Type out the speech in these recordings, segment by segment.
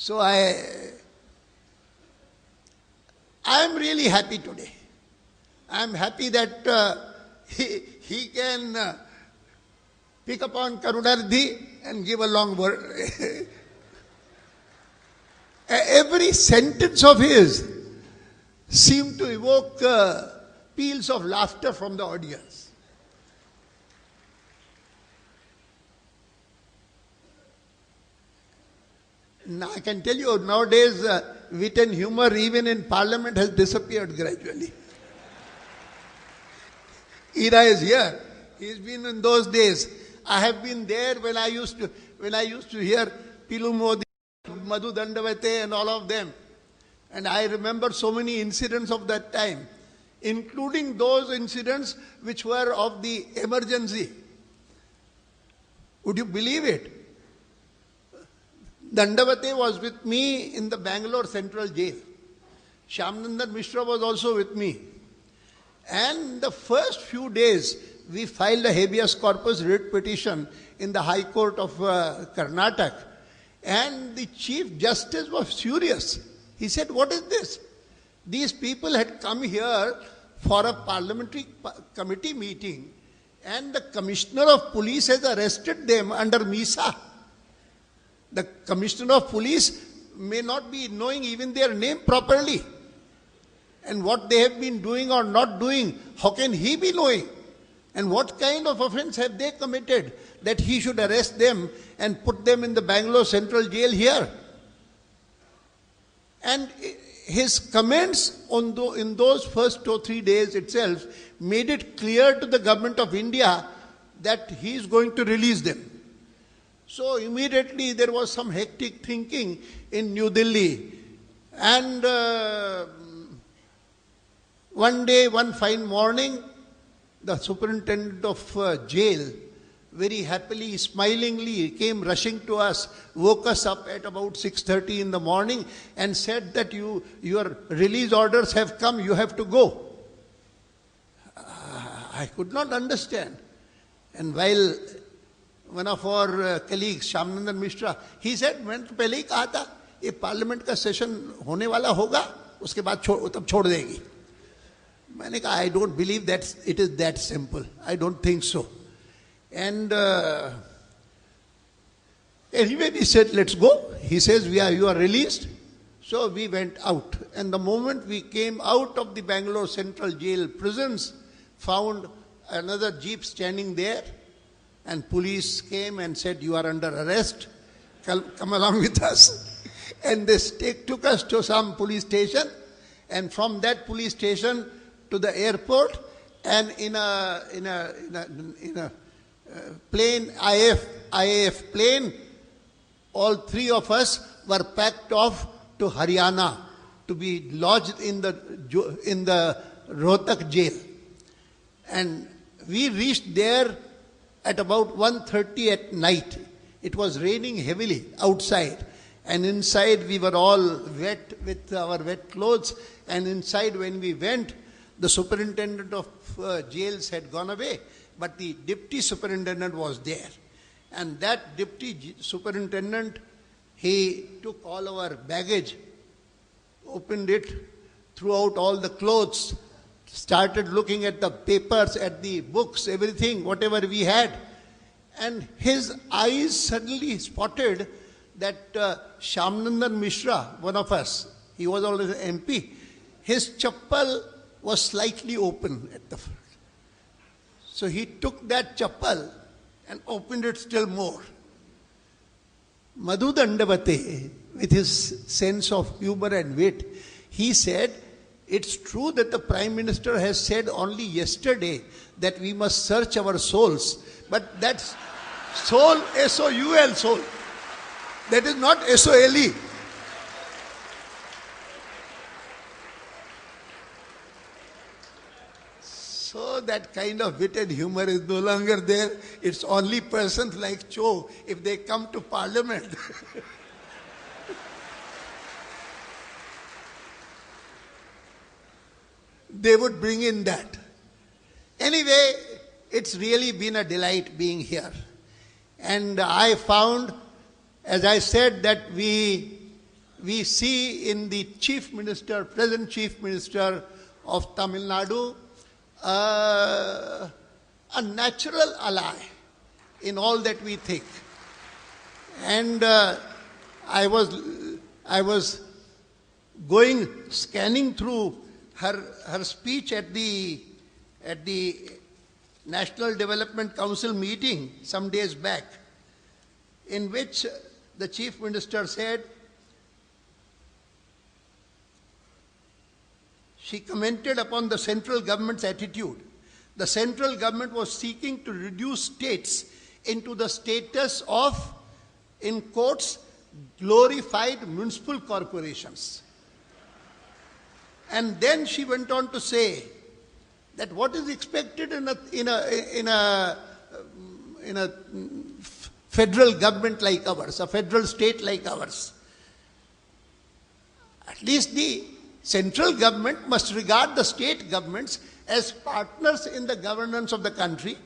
So I am really happy today. I am happy that he can pick upon Karunanidhi and give a long word. Every sentence of his seemed to evoke peals of laughter from the audience. Now I can tell you, nowadays wit and humor even in parliament has disappeared gradually. Era is here. He's been in those days. I have been there when I used to hear Pilu Modi, Madhu Dandavate and all of them. And I remember so many incidents of that time, including those incidents which were of the emergency. Would you believe it? Dandavate was with me in the Bangalore Central Jail. Shyamnandan Mishra was also with me. And the first few days, we filed a habeas corpus writ petition in the High Court of Karnataka. And the Chief Justice was furious. He said, what is this? These people had come here for a parliamentary committee meeting and the Commissioner of Police has arrested them under MISA. The Commissioner of Police may not be knowing even their name properly. And what they have been doing or not doing, how can he be knowing? And what kind of offense have they committed that he should arrest them and put them in the Bangalore Central Jail here? And his comments in those first 2 or 3 days itself made it clear to the government of India that he is going to release them. So immediately there was some hectic thinking in New Delhi. And one day, one fine morning, the superintendent of jail very happily, smilingly came rushing to us, woke us up at about 6:30 in the morning and said that your release orders have come, you have to go. I could not understand. And while one of our colleagues, Shyamnandan Mishra, he said, मैंने तो पहले ही कहा था, ये parliament का session होने वाला होगा, उसके बाद तब छोड़ देगी. मैंने कहा, I don't believe that it is that simple. I don't think so. And anyway, we said, let's go. He says, you are released. So we went out. And the moment we came out of the Bangalore Central Jail prisons, found another jeep standing there. And police came and said, you are under arrest. Come along with us. And they took us to some police station. And from that police station to the airport. And in a plane, IAF plane, all 3 of us were packed off to Haryana to be lodged in the Rohtak jail. And we reached there at about 1:30 at night. It was raining heavily outside. And inside we were all wet with our wet clothes. And inside when we went, the superintendent of jails had gone away. But the deputy superintendent was there. And that deputy superintendent, he took all our baggage, opened it, threw out all the clothes, started looking at the papers, at the books, everything, whatever we had. And his eyes suddenly spotted that Shyamnandan Mishra, one of us, he was always an MP, his chappal was slightly open at the front. So he took that chappal and opened it still more. Madhu Dandavate, with his sense of humor and wit, he said, it's true that the Prime Minister has said only yesterday that we must search our souls. But that's soul, S-O-U-L, soul. That is not S-O-L-E. So that kind of wit and humor is no longer there. It's only persons like Cho, if they come to Parliament. They would bring in that. Anyway, it's really been a delight being here. And I found, as I said, that we we see in the Chief Minister, present Chief Minister of Tamil Nadu, a natural ally in all that we think. And I was scanning through her speech at the National Development Council meeting some days back, in which the Chief Minister said, she commented upon the central government's attitude. The central government was seeking to reduce states into the status of, in quotes, glorified municipal corporations. And then she went on to say that what is expected in a federal government like ours, a federal state like ours. At least the central government must regard the state governments as partners in the governance of the country.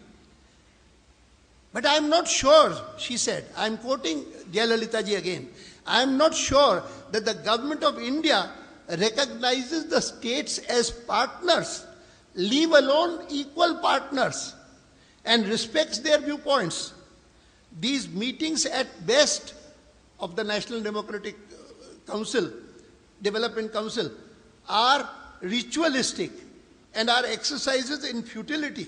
But I am not sure, she said, I am quoting Jayalalitha ji again, I am not sure that the government of India recognizes the states as partners, leave alone equal partners, and respects their viewpoints. These meetings at best of the National Democratic Council, Development Council, are ritualistic and are exercises in futility.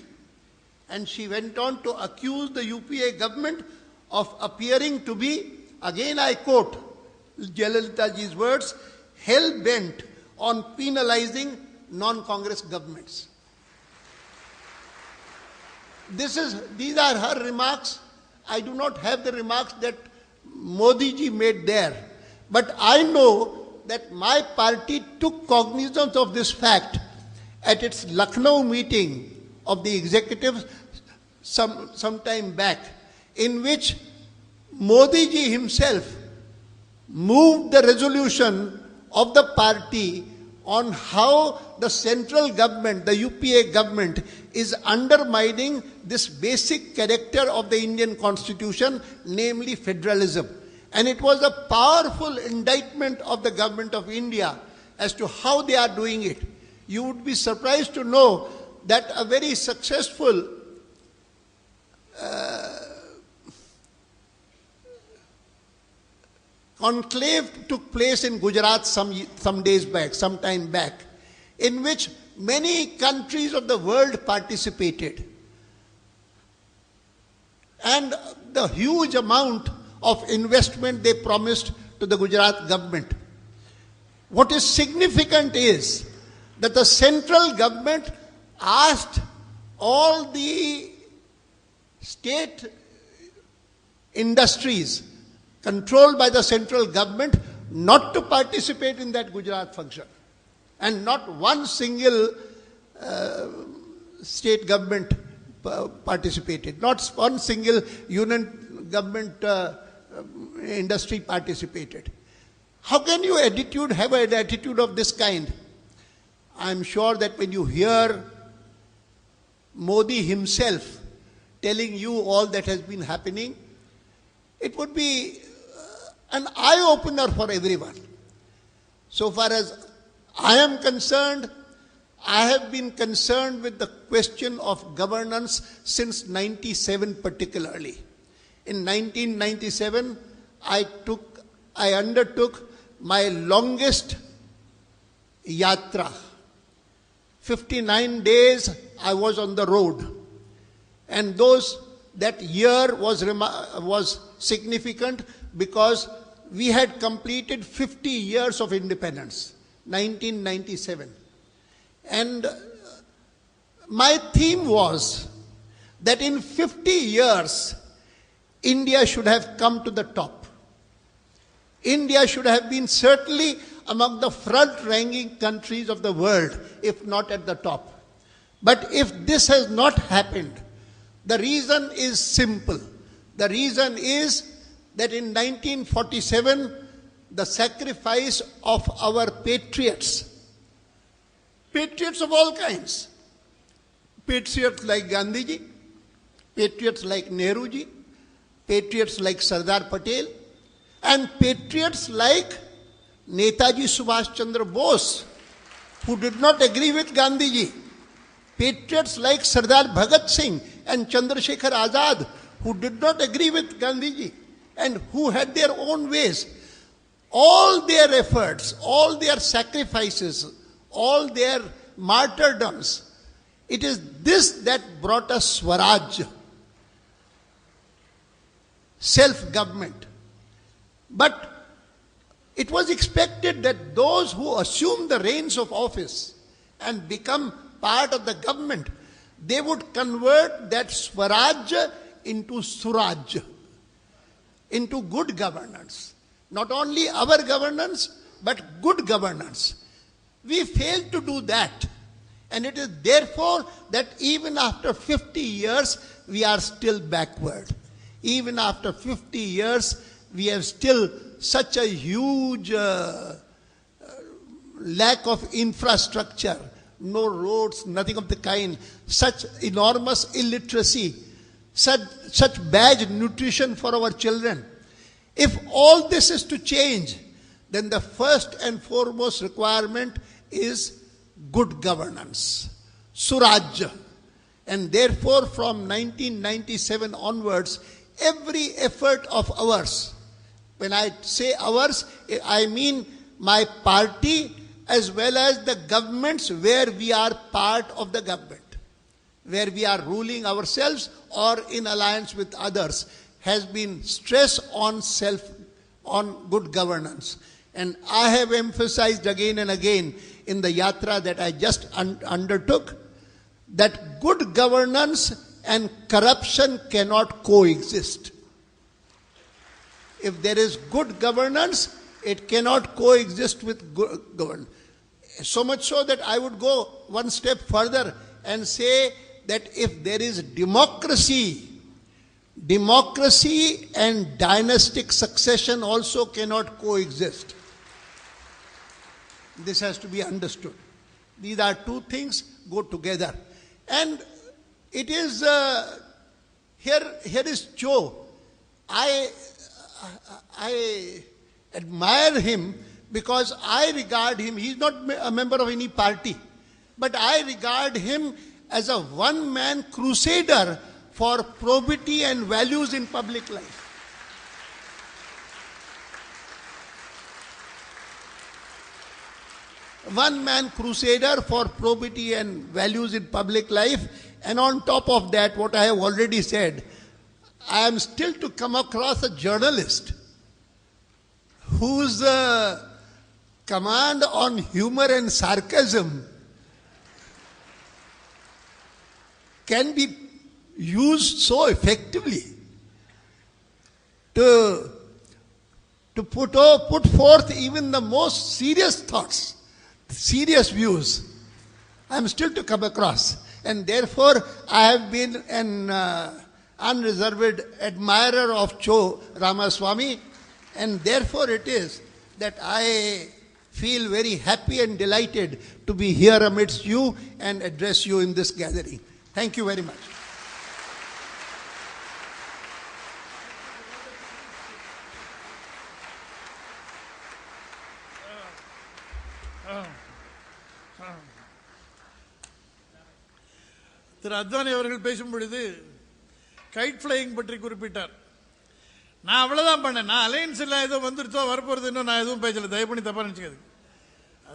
And she went on to accuse the UPA government of appearing to be, again I quote Jayalalitha ji's words, hell-bent on penalizing non-Congress governments. These are her remarks. I do not have the remarks that Modi ji made there. But I know that my party took cognizance of this fact at its Lucknow meeting of the executive some time back, in which Modi ji himself moved the resolution of the party on how the central government, the UPA government, is undermining this basic character of the Indian Constitution, namely federalism. And it was a powerful indictment of the government of India as to how they are doing it. You would be surprised to know that a very successful conclave took place in Gujarat some days back, some time back, in which many countries of the world participated. And the huge amount of investment they promised to the Gujarat government. What is significant is that the central government asked all the state industries controlled by the central government not to participate in that Gujarat function. And not one single state government participated. Not one single union government industry participated. How can you have an attitude of this kind? I am sure that when you hear Modi himself telling you all that has been happening, it would be an eye-opener for everyone. So far as I am concerned, I have been concerned with the question of governance since 97 particularly. In 1997, I undertook my longest yatra. 59 days I was on the road. And that year was significant because we had completed 50 years of independence, 1997. And my theme was that in 50 years, India should have come to the top. India should have been certainly among the front-ranking countries of the world, if not at the top. But if this has not happened, the reason is simple. The reason is that in 1947, the sacrifice of our patriots of all kinds, patriots like Gandhiji, patriots like Nehruji, patriots like Sardar Patel, and patriots like Netaji Subhash Chandra Bose, who did not agree with Gandhiji. Patriots like Sardar Bhagat Singh and Chandrasekhar Azad, who did not agree with Gandhiji and who had their own ways. All their efforts, all their sacrifices, all their martyrdoms, it is this that brought us Swaraj, self-government. But it was expected that those who assume the reins of office and become part of the government, they would convert that Swaraj into Suraj, into good governance. Not only our governance, but good governance. We failed to do that. And it is therefore that even after 50 years, we are still backward. Even after 50 years, we have still such a huge lack of infrastructure, no roads, nothing of the kind, such enormous illiteracy, such bad nutrition for our children. If all this is to change, then the first and foremost requirement is good governance, Suraj. And therefore, from 1997 onwards, every effort of ours, when I say ours, I mean my party as well as the governments where we are part of the government, where we are ruling ourselves or in alliance with others, has been stress on good governance. And I have emphasized again and again in the yatra that I just undertook, that good governance and corruption cannot coexist. If there is good governance, it cannot coexist with good governance. So much so that I would go one step further and say that if there is democracy and dynastic succession also cannot coexist. This has to be understood. These are two things go together. And it is, here is Joe. I admire him because I regard him, he's not a member of any party, but I regard him as a one-man crusader for probity and values in public life. One-man crusader for probity and values in public life. And on top of that, what I have already said, I am still to come across a journalist whose command on humor and sarcasm can be used so effectively to put forth even the most serious thoughts, serious views. I am still to come across. And therefore, I have been an unreserved admirer of Cho Ramaswamy. And therefore it is that I feel very happy and delighted to be here amidst you and address you in this gathering. Thank you very much. திரு அத்வானி அவர்கள் பேசும் பொழுது guide flying பற்றி குறிப்பிட்டார். நான் அவ்வளோதான் பண்ணேன். நான் alliance எல்லாம் ஏதோ வந்துருச்சோ வரப்போகிறது இன்னும் நான் எதுவும் பேசல. தயவு பண்ணி தப்பாக நினச்சிக்காது.